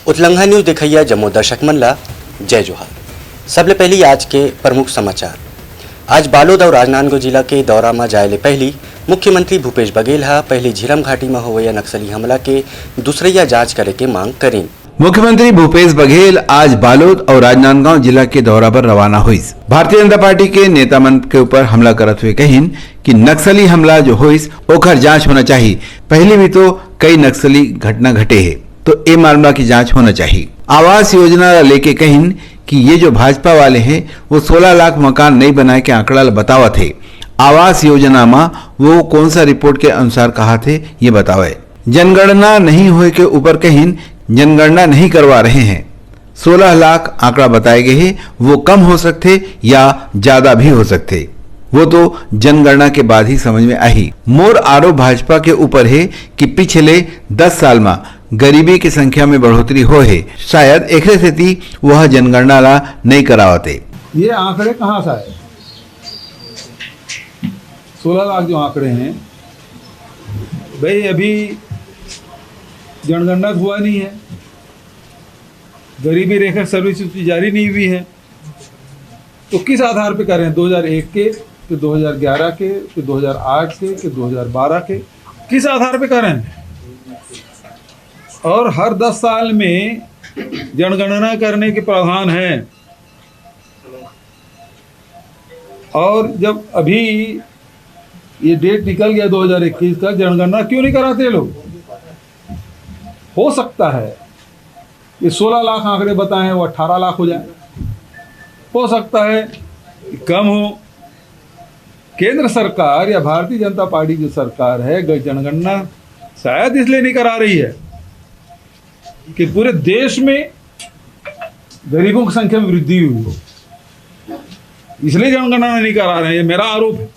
उतलंघा news दिखैया Jammu दर्शक मन ला जय जोहार। सबले पहली आज के प्रमुख समाचार। आज बालोद और राजनांदगांव जिला के दौरा में जाए ले पहली मुख्यमंत्री भूपेश बघेल हा पहली झीरम घाटी में होवैया नक्सली हमला के दूसरिया जांच करे के मांग करें। मुख्यमंत्री भूपेश बघेल आज बालोद और राजनांदगांव जिला के दौरा पर रवाना हुई। भारतीय जनता पार्टी के नेता मन के ऊपर हमला करत हुए कहिन कि नक्सली हमला जो हुई ओकर जांच होना चाहिए। पहले भी तो कई नक्सली घटना घटे है तो ये मामला की जांच होना चाहिए। आवास योजना लेके कहिन कि ये जो भाजपा वाले हैं वो 16 लाख मकान नहीं बनाए के आंकड़ा बतावत है। आवास योजना में वो कौन सा रिपोर्ट के अनुसार कहा थे ये बतावे। जनगणना नहीं हुए के ऊपर कहिन जनगणना नहीं करवा रहे हैं। 16 लाख आंकड़ा बताए गए हैं, वो कम हो सकते या ज्यादा भी हो सकते, वो तो जनगणना के बाद ही समझ में आई। मोर आरोप भाजपा के ऊपर है कि पिछले 10 साल में गरीबी की संख्या में बढ़ोतरी हो है। शायद एक स्थिति वह जनगणना ला नहीं करावते। ये आंकड़े कहाँ से आए? 16 लाख जो आंकड़े हैं भाई, अभी जनगणना हुआ नहीं है, गरीबी रेखा सर्विस जारी नहीं हुई है, तो किस आधार पे करें? 2001 के, फिर 2011 के, फिर 2008 के, फिर 2012 के, किस आधार पे करें? और हर 10 साल में जनगणना करने के प्रावधान है। और जब अभी ये डेट निकल गया 2021 का, जनगणना क्यों नहीं कराते लोग? हो सकता है ये 16 लाख आंकड़े बताएं वो 18 लाख हो जाए, हो सकता है कम हो। केंद्र सरकार या भारतीय जनता पार्टी जो सरकार है जनगणना शायद इसलिए नहीं करा रही है कि पूरे देश में गरीबों की संख्या में वृद्धि हुई हो, इसलिए जनगणना नहीं करा रहे हैं, ये मेरा आरोप है।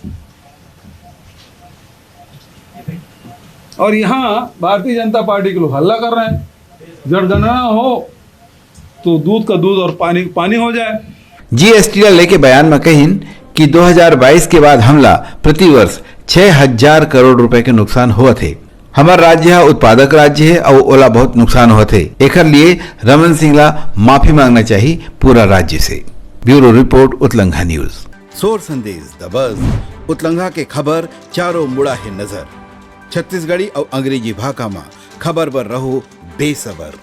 और यहाँ भारतीय जनता पार्टी के लोग हल्ला कर रहे हैं, जनगणना हो तो दूध का दूध और पानी पानी हो जाए। जीएसटी लेके बयान में कहिन कि 2022 के बाद हमला प्रतिवर्ष 6000 करोड़ रुपए के नुकसान हुआ थे। हमारा राज्य उत्पादक राज्य है और ओला बहुत नुकसान हुआ थे। एक लिए रमन सिंह ला माफी मांगना चाहिए पूरा राज्य से। Bureau report Utlangha news. Soar Sandesh the buzz उतलंघा के खबर चारों मुड़ा है नजर। छत्तीसगढ़ी और अंग्रेजी भाषा में खबर पर रहो बेसबर।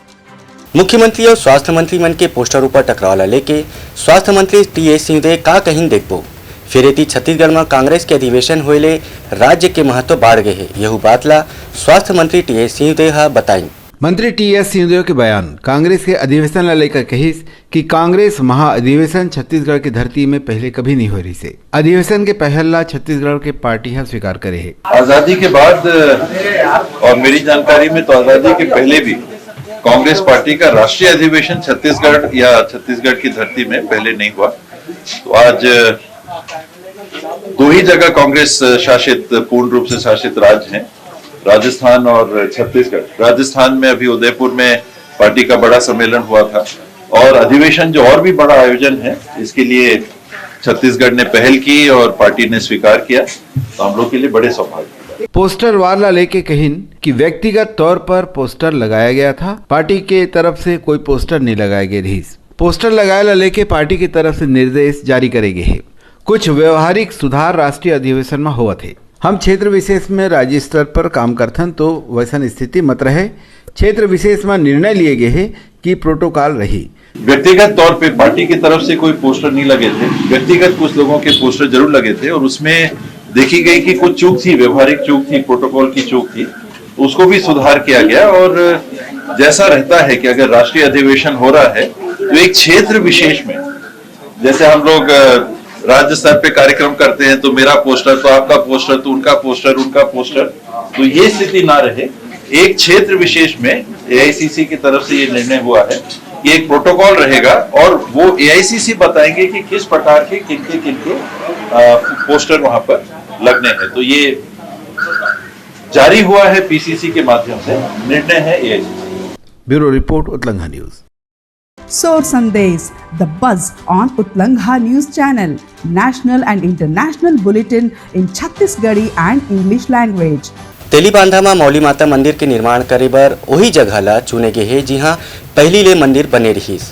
मुख्यमंत्री और स्वास्थ्य मंत्री मन के पोस्टर ऊपर टकरावला लेके स्वास्थ्य मंत्री टी.एस. सिंहदेव का कहीं देखबो। फिर एती छत्तीसगढ़ में कांग्रेस के अधिवेशन होले राज्य के महत्व बढ़ गए है। यह बात ला स्वास्थ्य मंत्री टी.एस. सिंहदेव बताई। मंत्री टी.एस. सिंहदेव के बयान कांग्रेस के अधिवेशन ला लेकर कहिस कि कांग्रेस महाअधिवेशन छत्तीसगढ़ की धरती में पहले कभी नहीं हो रही से। अधिवेशन के पहला छत्तीसगढ़ के पार्टी है स्वीकार करे है। आजादी के बाद और मेरी जानकारी में तो आजादी के पहले भी कांग्रेस पार्टी का राष्ट्रीय अधिवेशन छत्तीसगढ़ या छत्तीसगढ़ की धरती में पहले नहीं हुआ। तो आज 2 ही जगह कांग्रेस शासित पूर्ण रूप से शासित राज्य हैं, राजस्थान और छत्तीसगढ़। राजस्थान में अभी उदयपुर में पार्टी का बड़ा सम्मेलन हुआ था और अधिवेशन जो और भी बड़ा आयोजन है इसके लिए छत्तीसगढ़ ने पहल की और पार्टी ने स्वीकार किया, तो हम लोग के लिए बड़े सौभाग्य। पोस्टर वाला लेके कहिन कि व्यक्तिगत तौर पर पोस्टर लगाया गया था, पार्टी के तरफ से कोई पोस्टर नहीं लगाया गया रही। पोस्टर लगाया लेके पार्टी की तरफ से निर्देश जारी करे गए हैं। कुछ व्यवहारिक सुधार राष्ट्रीय अधिवेशन में हुआ थे। हम क्षेत्र विशेष में राज्य स्तर पर काम करथन तो वैसा स्थिति मत रहे। क्षेत्र विशेष में निर्णय लिए गए हैं कि प्रोटोकॉल रही। व्यक्तिगत तौर पे पार्टी की तरफ से कोई पोस्टर नहीं लगे थे, व्यक्तिगत कुछ लोगों के पोस्टर जरूर लगे थे और उसमें देखी गई कि कुछ चूक थी, व्यवहारिक चूक थी, प्रोटोकॉल की चूक थी, उसको भी सुधार किया गया। और जैसा रहता है कि अगर राष्ट्रीय अधिवेशन हो रहा है तो एक क्षेत्र विशेष में, जैसे हम लोग राज्य स्तर पे कार्यक्रम करते हैं तो मेरा पोस्टर तो आपका पोस्टर तो उनका पोस्टर उनका पोस्टर, तो ये स्थिति ना रहे। एक क्षेत्र विशेष में एआईसीसी की तरफ से ये निर्णय हुआ है कि एक प्रोटोकॉल रहेगा और वो एआईसीसी बताएंगे कि किस प्रकार के किनके पोस्टर वहां पर लगने हैं। तो ये जारी हुआ है पीसीसी के माध्यम से, निर्णय है AICC. Bureau report Utlangha news. Soar Sandesh, the buzz on Utlangha News Channel, national and international bulletin in Chhattisgarhi and English language. Telibandha में मौली माता मंदिर के निर्माण करे बर वही जगह ला चुने गे हे जिहाँ पहली ले मंदिर बने रहीस।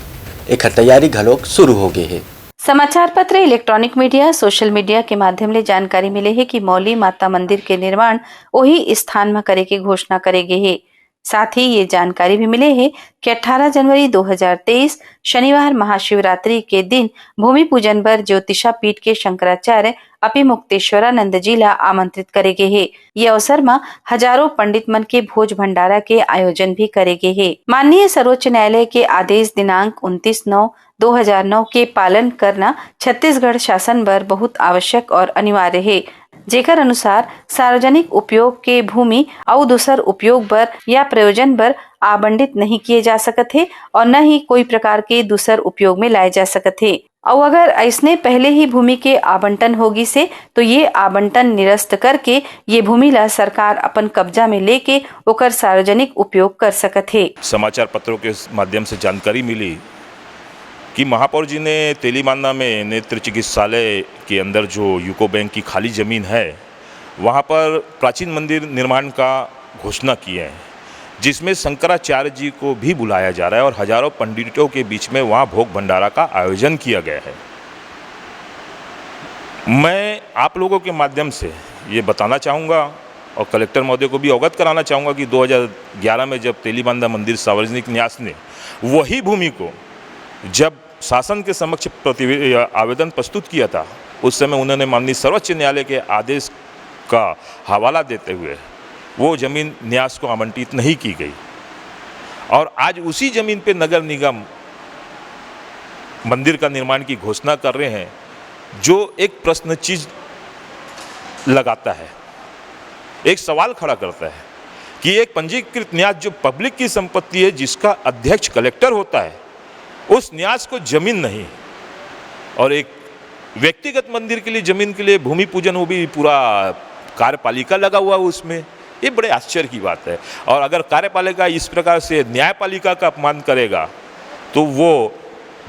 एक तैयारी घलोक शुरू हो गए है। समाचार पत्र, इलेक्ट्रॉनिक मीडिया, सोशल मीडिया के माध्यम ले जानकारी मिले है कि मौली माता मंदिर के निर्माण वही स्थान में करे के घोषणा करे गए है। साथ ही ये जानकारी भी मिले है कि 18 जनवरी 2023 शनिवार महाशिवरात्रि के दिन भूमि पूजन पर ज्योतिषा पीठ के शंकराचार्य अपि मुक्तेश्वरानंद जी ला आमंत्रित करे गए है। ये अवसर में हजारों पंडित मन के भोज भंडारा के आयोजन भी करे गए है। माननीय सर्वोच्च न्यायालय के आदेश दिनांक 29/9/2009 के पालन करना छत्तीसगढ़ शासन पर बहुत आवश्यक और अनिवार्य है, जेकर अनुसार सार्वजनिक उपयोग के भूमि और दूसर उपयोग पर या प्रयोजन पर आवंटित नहीं किए जा सकते है और न ही कोई प्रकार के दूसर उपयोग में लाए जा सकते है। और अगर ऐसने पहले ही भूमि के आवंटन होगी से तो ये आवंटन निरस्त करके ये भूमि ला सरकार अपन कब्जा में लेके ओकर सार्वजनिक उपयोग कर सकते है। समाचार पत्रों के माध्यम से जानकारी मिली कि महापौर जी ने तेलीबांधा में नेत्र चिकित्सालय के अंदर जो यूको बैंक की खाली ज़मीन है वहाँ पर प्राचीन मंदिर निर्माण का घोषणा की है, जिसमें शंकराचार्य जी को भी बुलाया जा रहा है और हजारों पंडितों के बीच में वहाँ भोग भंडारा का आयोजन किया गया है। मैं आप लोगों के माध्यम से ये बताना चाहूँगा और कलेक्टर महोदय को भी अवगत कराना चाहूँगा कि 2011 में जब तेलीबांधा मंदिर सार्वजनिक न्यास ने वही भूमि को जब शासन के समक्ष आवेदन प्रस्तुत किया था, उस समय उन्होंने माननीय सर्वोच्च न्यायालय के आदेश का हवाला देते हुए वो ज़मीन न्यास को आवंटित नहीं की गई और आज उसी ज़मीन पे नगर निगम मंदिर का निर्माण की घोषणा कर रहे हैं, जो एक प्रश्न चीज लगाता है, एक सवाल खड़ा करता है कि एक पंजीकृत न्यास जो पब्लिक की संपत्ति है, जिसका अध्यक्ष कलेक्टर होता है, उस न्यास को जमीन नहीं और एक व्यक्तिगत मंदिर के लिए जमीन के लिए भूमि पूजन, वो भी पूरा कार्यपालिका लगा हुआ है उसमें। ये बड़े आश्चर्य की बात है। और अगर कार्यपालिका इस प्रकार से न्यायपालिका का अपमान करेगा तो वो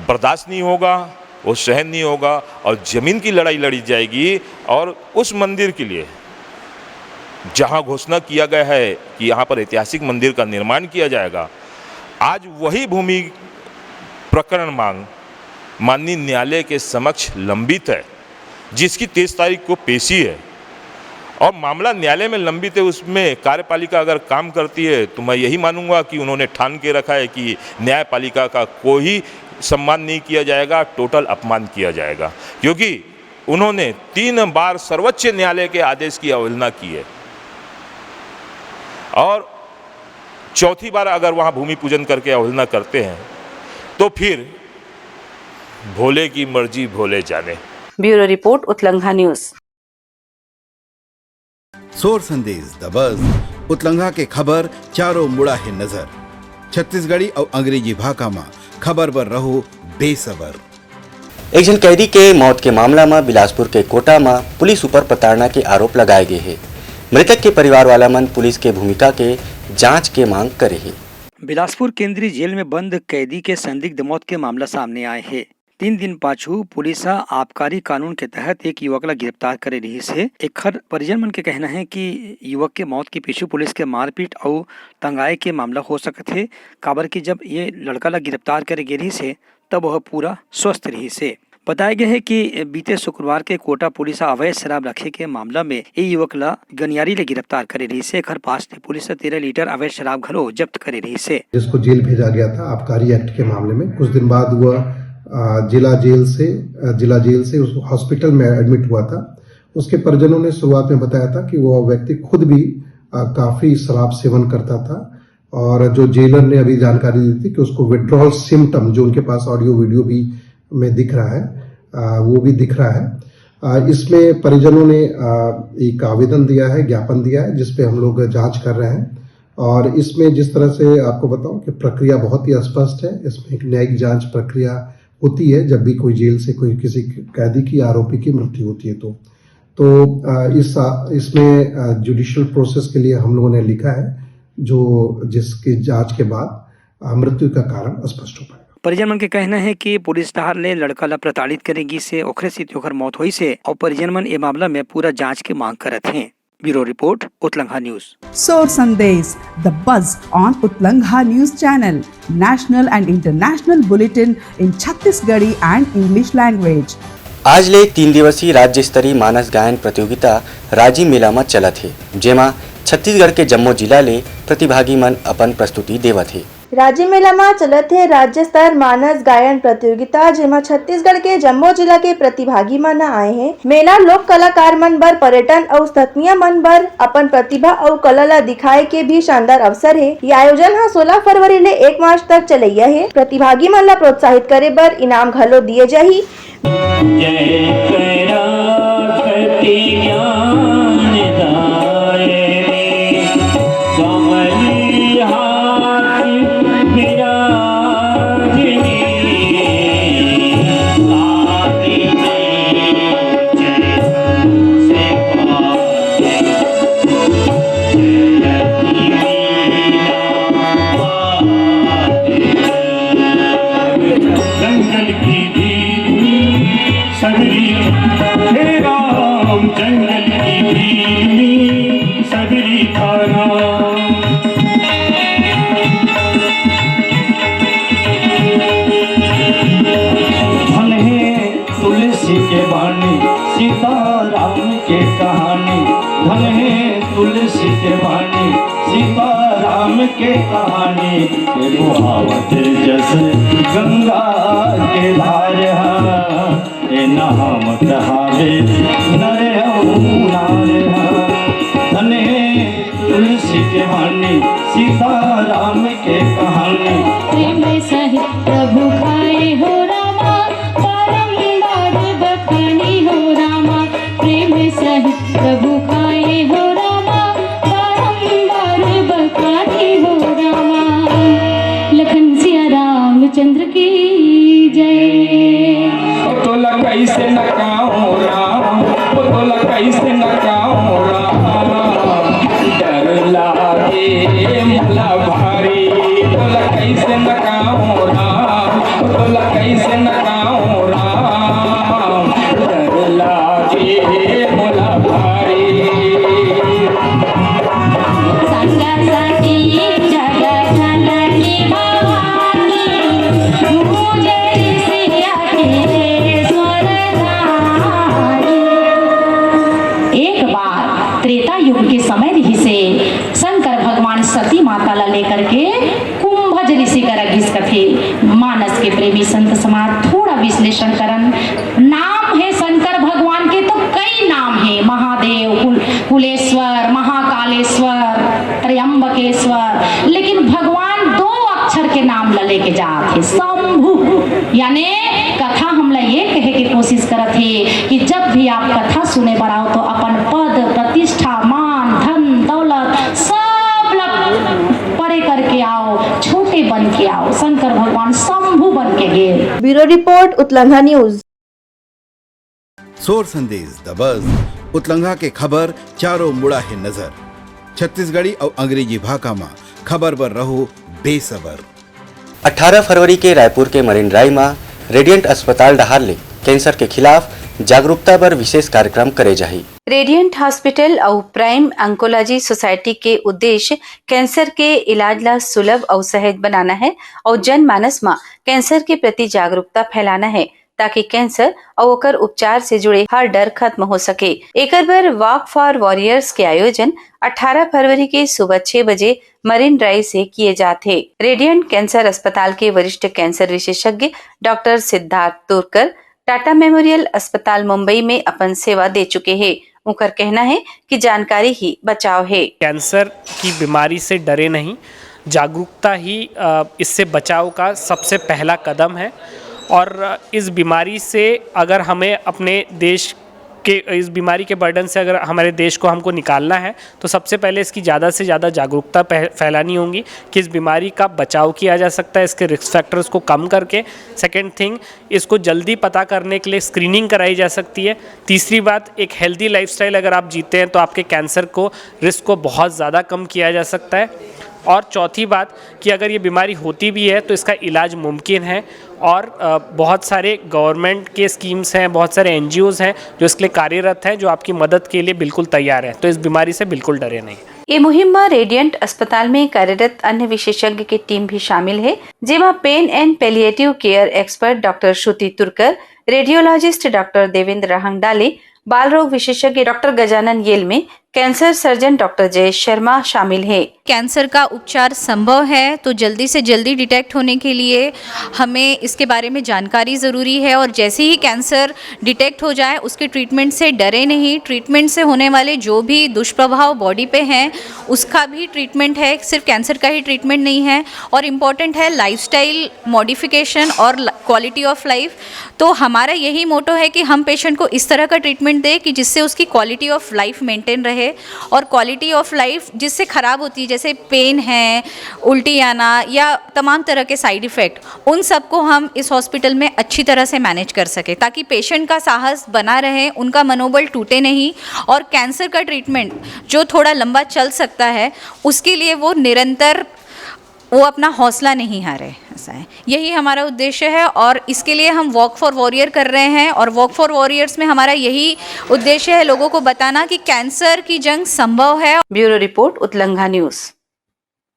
बर्दाश्त नहीं होगा, वो सहन नहीं होगा और ज़मीन की लड़ाई लड़ी जाएगी। और उस मंदिर के लिए जहां घोषणा किया गया है कि यहाँ पर ऐतिहासिक मंदिर का निर्माण किया जाएगा, आज वही भूमि प्रकरण मांग माननीय न्यायालय के समक्ष लंबित है, जिसकी 23 तारीख को पेशी है और मामला न्यायालय में लंबित है। उसमें कार्यपालिका अगर काम करती है तो मैं यही मानूंगा कि उन्होंने ठान के रखा है कि न्यायपालिका का कोई सम्मान नहीं किया जाएगा, टोटल अपमान किया जाएगा, क्योंकि उन्होंने 3 बार सर्वोच्च न्यायालय के आदेश की अवहेलना की है और चौथी बार अगर वहाँ भूमि पूजन करके अवहेलना करते हैं तो फिर भोले की मर्जी भोले जाने। Bureau report, Utlangha news. Soar Sandesh the buzz उतलंघा के खबर चारों मुड़ा है नजर। छत्तीसगढ़ी और अंग्रेजी भाषा में खबर पर रहो बेसबर। एक जन कैदी के मौत के मामला में बिलासपुर के कोटा में पुलिस ऊपर प्रताड़ना के आरोप लगाए गए हैं। मृतक के परिवार वाला मन पुलिस के भूमिका के जांच के मांग करे है। बिलासपुर केंद्रीय जेल में बंद कैदी के संदिग्ध मौत के मामला सामने आए है। 3 दिन पाछू पुलिस आबकारी कानून के तहत एक युवक ला गिरफ्तार करे रही से। एक परिजन मन के कहना है कि युवक के मौत के पीछे पुलिस के मारपीट और तंगाई के मामला हो सकते है, काबर की जब ये लड़का ला गिरफ्तार करे गे रही से तब वह पूरा स्वस्थ रही से। बताया गया है कि बीते शुक्रवार के कोटा पुलिस अवैध शराब रखे के मामला में ये युवक ला गनियारी ले गिरफ्तार करे रही से। घर पास पुलिस 13 लीटर अवैध शराब घलो जब्त करे रही से। जिसको जेल भेजा गया था आबकारी एक्ट के मामले में, कुछ दिन बाद वह जिला जेल से उस हॉस्पिटल में एडमिट हुआ था। उसके परिजनों ने शुरुआत में बताया था कि वह व्यक्ति खुद भी काफी शराब सेवन करता था और जो जेलर ने अभी जानकारी दी थी कि उसको विड्रॉल सिम्टम, जो उनके पास ऑडियो वीडियो भी में दिख रहा है, वो भी दिख रहा है। इसमें परिजनों ने एक आवेदन दिया है, ज्ञापन दिया है, जिसपे हम लोग जांच कर रहे हैं। और इसमें जिस तरह से आपको बताऊं कि प्रक्रिया बहुत ही स्पष्ट है। इसमें एक न्यायिक जांच प्रक्रिया होती है जब भी कोई जेल से कोई किसी कैदी की, आरोपी की मृत्यु होती है तो इसमें जुडिशियल प्रोसेस के लिए हम लोगों ने लिखा है, जिसकी जांच के बाद मृत्यु का कारण स्पष्ट हो पाएगा। परिजन मन के कहना है कि पुलिस डहार ले लड़का ला प्रताड़ित करेगी से ओखरे से ओखर मौत हुई से और परिजन मन ये मामला में पूरा जांच के मांग करत हैं। Bureau report Utlangha news. Soar Sandesh, the buzz on Utlangha News Channel, national and international bulletin in Chhattisgarhi and English language. आज ले 3 दिवसीय राज्य स्तरीय मानस गायन प्रतियोगिता राजी मेला में चला थे, जेमा छत्तीसगढ़ के जम्मू जिला ले प्रतिभागी मन अपन प्रस्तुति देवत थे। राज्य मेला में चलत है राज्य स्तर मानस गायन प्रतियोगिता, जेमा छत्तीसगढ़ के जम्मू जिला के प्रतिभागी मन आए हैं। मेला लोक कलाकार मन बर, पर्यटन और तकनीय मन बर अपन प्रतिभा और कला ला दिखाए के भी शानदार अवसर है। ये आयोजन 16 फरवरी ले 1 मार्च तक चलैया है। प्रतिभागी मन ला प्रोत्साहित करे बर इनाम घलो दिए जाही। के कहानी बुहावत जस गंगा के धार है नहामत हावे नरे धने तुलसी के वाणी सीताराम के कहानी प्रेम सहित प्रभु खाए हो रामा बारंबार बखानी हो रामा प्रेम सहित प्रभु खाए हो रामा बारंबार बखानी हो रामा लखन सिया रामचंद्र की जय। तो लगाई से नकाओ राम तो लगाई से नकाओ राम डर लागे मला भारी तो लगाई से नकाओ राम तो लगाई से नकाओ राम डर लागे मला भारी संगासाठी जगत झाली भवानी मुझे सिया के स्वरधारी। एक बार त्रेता युग के समय रही से शंकर भगवान सती माता ला लेकर के कुंभज ऋषि कर घिसकथे। मानस के प्रेमी संत समाज थोड़ा विश्लेषण करन। नाम है शंकर भगवान के तो कई नाम है, महादेव, कुलेश्वर, महाकालेश्वर, त्र्यंबकेश्वर, लेकिन भगवान 2 अक्षर के नाम ला लेके जात है, शंभु। यानी कथा हमला ये कहे के कोशिश करत है कि जब भी आप कथा सुने बढ़ाओ तो अपन पद प्रतिष्ठा मान धन दौलत सब परे करके आओ, छोटे बन के आओ। शंकर भगवान शंभु बन के गए। Bureau report Utlangha news. Soar Sandesh the buzz उतलंघा के खबर चारों मुड़ा है नजर। छत्तीसगढ़ी और अंग्रेजी भाषा में खबर पर रहो बेसबर। 18 फरवरी के रायपुर के मरीन ड्राइव में रेडियंट अस्पताल डहार ले कैंसर के खिलाफ जागरूकता पर विशेष कार्यक्रम करे जाही। रेडियंट हॉस्पिटल और प्राइम ऑन्कोलॉजी सोसाइटी के उद्देश्य कैंसर के इलाज ला सुलभ और सहज बनाना है और जनमानस में कैंसर के प्रति जागरूकता फैलाना है ताकि कैंसर और ओकर उपचार से जुड़े हर डर खत्म हो सके। एकर पर वॉक फॉर वॉरियर्स के आयोजन 18 फरवरी के सुबह 6 बजे मरीन ड्राइव से किए जाते। रेडियंट कैंसर अस्पताल के वरिष्ठ कैंसर विशेषज्ञ डॉक्टर सिद्धार्थ तुरकर टाटा मेमोरियल अस्पताल मुंबई में अपन सेवा दे चुके हैं। उनका कहना है कि जानकारी ही बचाव है। कैंसर की बीमारी से डरे नहीं, जागरूकता ही इससे बचाव का सबसे पहला कदम है। और इस बीमारी से अगर हमें अपने देश के इस बीमारी के बर्डन से अगर हमारे देश को हमको निकालना है तो सबसे पहले इसकी ज़्यादा से ज़्यादा जागरूकता फैलानी होगी कि इस बीमारी का बचाव किया जा सकता है, इसके रिस्क फैक्टर्स को कम करके। सेकंड थिंग, इसको जल्दी पता करने के लिए स्क्रीनिंग कराई जा सकती है। तीसरी बात, एक हेल्दी लाइफस्टाइल अगर आप जीते हैं तो आपके कैंसर को रिस्क को बहुत ज़्यादा कम किया जा सकता है। और चौथी बात कि अगर ये बीमारी होती भी है तो इसका इलाज मुमकिन है और बहुत सारे गवर्नमेंट के स्कीम्स हैं, बहुत सारे NGOs हैं जो इसके लिए कार्यरत हैं, जो आपकी मदद के लिए बिल्कुल तैयार हैं। तो इस बीमारी से बिल्कुल डरे नहीं। ये मुहिम में रेडियंट अस्पताल में कार्यरत अन्य विशेषज्ञ की टीम भी शामिल है, जेमा pain and palliative care expert doctor Shruti Turkar, radiologist doctor Devendra Hangdale, बाल रोग विशेषज्ञ doctor Gajanan Yelme, cancer surgeon doctor Jayesh Sharma शामिल है। कैंसर का उपचार संभव है तो जल्दी से जल्दी डिटेक्ट होने के लिए हमें इसके बारे में जानकारी ज़रूरी है और जैसे ही कैंसर डिटेक्ट हो जाए उसके ट्रीटमेंट से डरे नहीं। ट्रीटमेंट से होने वाले जो भी दुष्प्रभाव बॉडी पे हैं उसका भी ट्रीटमेंट है, सिर्फ कैंसर का ही ट्रीटमेंट नहीं है। और इम्पॉर्टेंट है लाइफस्टाइल मॉडिफिकेशन और क्वालिटी ऑफ लाइफ। तो हमारा यही मोटो है कि हम पेशेंट को इस तरह का ट्रीटमेंट दें कि जिससे उसकी क्वालिटी ऑफ लाइफ मेंटेन रहे और क्वालिटी ऑफ लाइफ जिससे ख़राब होती है जैसे पेन है, उल्टी आना या तमाम तरह के साइड इफ़ेक्ट, उन सबको हम इस हॉस्पिटल में अच्छी तरह से मैनेज कर सकें ताकि पेशेंट का साहस बना रहे, उनका मनोबल टूटे नहीं और कैंसर का ट्रीटमेंट जो थोड़ा लंबा चल सकता है उसके लिए वो निरंतर वो अपना हौसला नहीं हारे। ऐसा है, यही हमारा उद्देश्य है और इसके लिए हम वॉक फॉर वॉरियर कर रहे हैं और वॉक फॉर वॉरियर्स में हमारा यही उद्देश्य है लोगों को बताना कि कैंसर की जंग संभव है। Bureau report Utlangha news.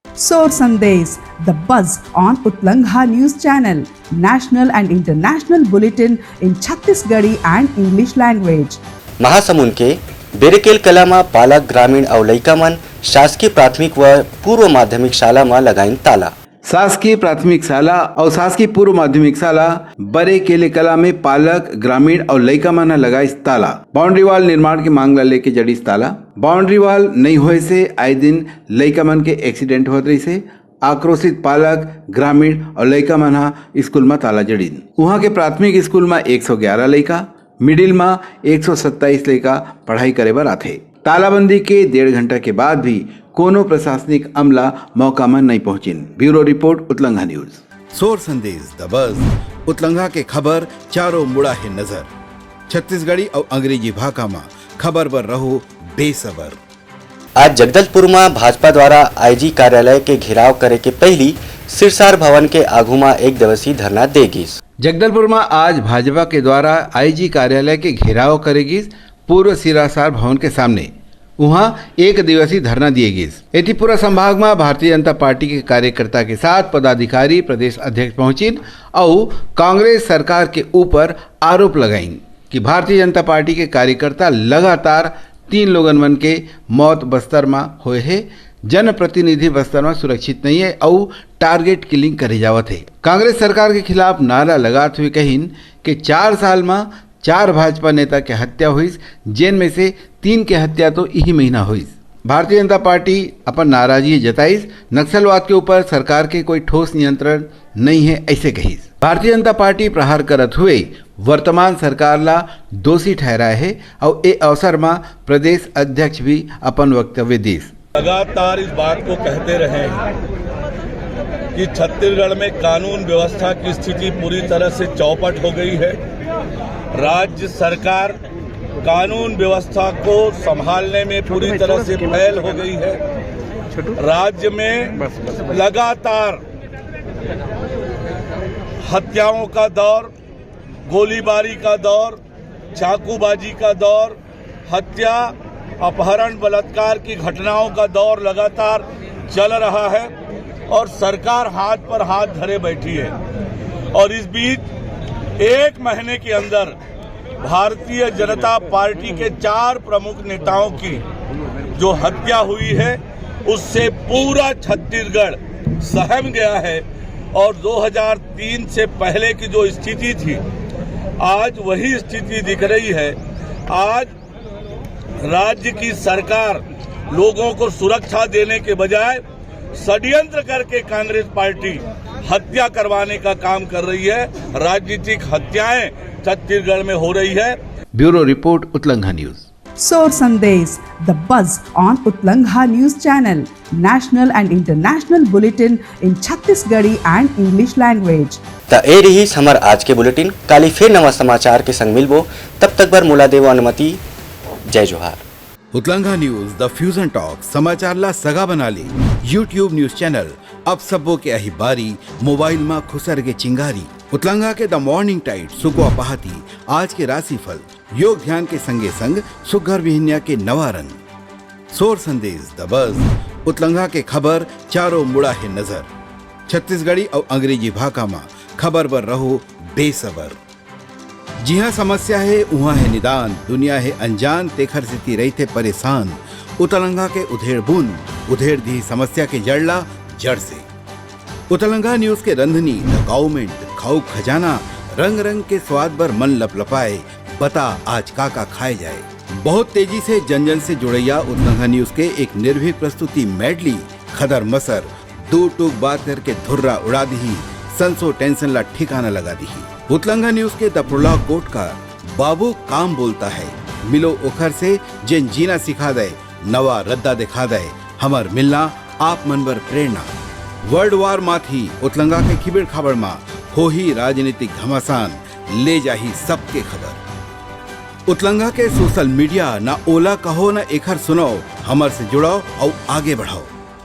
Soar Sandesh, the buzz on Utlangha News Channel, national and international bulletin in Chhattisgarhi and English language. Mahasamund के बेरेकेल कला में बालक ग्रामीण और लइका मन शासकीय प्राथमिक व पूर्व माध्यमिक शाला में लगाइन ताला। शासकीय प्राथमिक शाला और शासकीय पूर्व माध्यमिक शाला बड़े केले कला में पालक ग्रामीण और लइका मन लगाई ताला। बाउंड्री वाल निर्माण की मांग ला लेके जड़ी ताला। बाउंड्री वाल नहीं होए से आए दिन लइका मन के एक्सीडेंट होत रही से आक्रोशित पालक ग्रामीण और लइका मन स्कूल में ताला जड़ीन। वहाँ के प्राथमिक स्कूल में 111 लइका, मिडिल में 127 लइका पढ़ाई करे बर आथे। तालाबंदी के 1.5 घंटा के बाद भी कोनो प्रशासनिक अमला मौका में नहीं पहुंचिन। Bureau report Utlangha news. Soar Sandesh the buzz उतलंघा के खबर चारों मुड़ा है नजर। छत्तीसगढ़ी और अंग्रेजी भाषा में खबर पर रहो बेसबर। आज जगदलपुर में भाजपा द्वारा IG कार्यालय के घेराव करे के पहली सिरसार भवन के आगू में 1 दिवसीय धरना देगी। जगदलपुर में आज भाजपा के द्वारा IG कार्यालय के घेराव करेगी पूर्व सिरसार भवन के सामने। वहाँ 1 दिवसीय धरना दिएगी। एटीपुरा संभाग में भारतीय जनता पार्टी के कार्यकर्ता के साथ पदाधिकारी प्रदेश अध्यक्ष पहुंचिन और कांग्रेस सरकार के ऊपर आरोप लगाइन कि भारतीय जनता पार्टी के कार्यकर्ता लगातार 3 लोगन मन के मौत बस्तर में हुए है। जनप्रतिनिधि बस्तर में सुरक्षित नहीं है और टारगेट किलिंग करे जावत है। कांग्रेस सरकार के खिलाफ नारा लगाते हुए कहिन कि 4 साल में 4 भाजपा नेता के हत्या हुई, जिन में से 3 के हत्या तो यही महीना हुई। भारतीय जनता पार्टी अपन नाराजगी जताई, नक्सलवाद के ऊपर सरकार के कोई ठोस नियंत्रण नहीं है ऐसे कही। भारतीय जनता पार्टी प्रहार करत हुए वर्तमान सरकार ला दोषी ठहराए है और ए अवसर में प्रदेश अध्यक्ष भी अपन वक्तव्य दी। लगातार इस बात को कहते रहे हैं कि छत्तीसगढ़ में कानून व्यवस्था की स्थिति पूरी तरह से चौपट हो गई है। राज्य सरकार कानून व्यवस्था को संभालने में पूरी तरह से फेल हो गई है। राज्य में लगातार हत्याओं का दौर, गोलीबारी का दौर, चाकूबाजी का दौर, हत्या, अपहरण, बलात्कार की घटनाओं का दौर लगातार चल रहा है और सरकार हाथ पर हाथ धरे बैठी है। और इस बीच 1 महीने के अंदर भारतीय जनता पार्टी के 4 प्रमुख नेताओं की जो हत्या हुई है उससे पूरा छत्तीसगढ़ सहम गया है। और 2003 से पहले की जो स्थिति थी आज वही स्थिति दिख रही है। आज राज्य की सरकार लोगों को सुरक्षा देने के बजाय षड्यंत्र करके कांग्रेस पार्टी हत्या करवाने का काम कर रही है। राजनीतिक हत्याएं छत्तीसगढ़ में हो रही है। Bureau report Utlangha news. Soar Sandesh, the buzz on Utlangha News Channel, national and international bulletin in Chhattisgarhi and English language. त ए रही हमार आज के बुलेटिन। काली फिर नवा समाचार के संग मिलबो, तब तक बर मुला देव अनुमति। जय जोहार। उतलंघा न्यूज द फ्यूजन टॉक समाचार ला सगा बना ली। यूट्यूब न्यूज चैनल अब सबो के अही बारी मोबाइल में खुसर के चिंगारी उतलंगा के द मॉर्निंग टाइड सुकुआ पहाती आज के राशिफल योग ध्यान के संगे संग सुघर विहिन्या के नवा रंग सोर संदेश द बज उतलंगा के खबर चारों मुड़ा है नजर छत्तीसगढ़ी और अंग्रेजी भाषा में खबर पर रहो बेसबर। जी हाँ, समस्या है वहाँ है निदान, दुनिया है अनजान तेखर से रहते परेशान। उतलंगा के उधेड़ बूंद उधेड़ दी समस्या के जड़ला जड़ से। उतलंगा न्यूज के रंधनी द गवर्नमेंट खाऊ खजाना रंग रंग के स्वाद पर मन लपलपाए बता आज का खाए जाए। बहुत तेजी से जन जन से जुड़ैया उतलंगा न्यूज के एक निर्भीक प्रस्तुति मेडली खदर मसर दो टूक बात करके धुर्रा उड़ा दी संसो टेंशन ला ठिकाना लगा दी। उतलंगा न्यूज के द प्रोलॉग कोट का बाबू काम बोलता है मिलो ओखर से जिन जीना सिखा दे नवा रद्दा दिखा दे हमर मिलना आप मन बर प्रेरणा। वर्ल्ड वार माथी उतलंगा के खिबड़ खबर मा हो ही राजनीतिक घमासान ले जाही सबके खबर। उतलंगा के सोशल मीडिया ना ओला कहो ना एखर सुनो हमर से जुड़ो और आगे बढ़ाओ।